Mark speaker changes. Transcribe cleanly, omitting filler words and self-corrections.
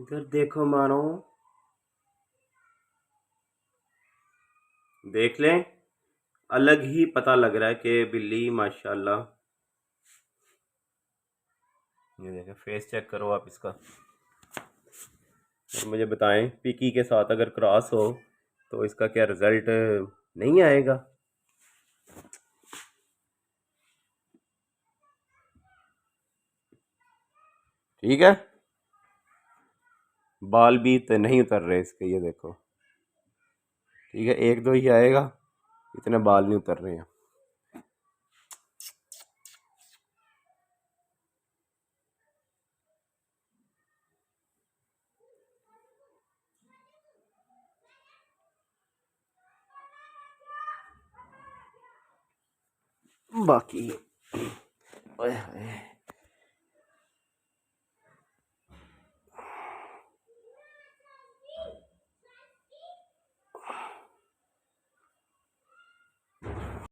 Speaker 1: इधर देखो मानो, देख लें, अलग ही पता लग रहा है कि बिल्ली माशाल्लाह। ये देखें, फेस चेक करो आप इसका और मुझे बताएं पिकी के साथ अगर क्रॉस हो तो इसका क्या रिजल्ट नहीं आएगा। ठीक है, बाल भी तो नहीं उतर रहे इसके, ये देखो। ठीक है, एक दो ही आएगा, इतने बाल नहीं उतर रहे हैं। बाकी ओए होए।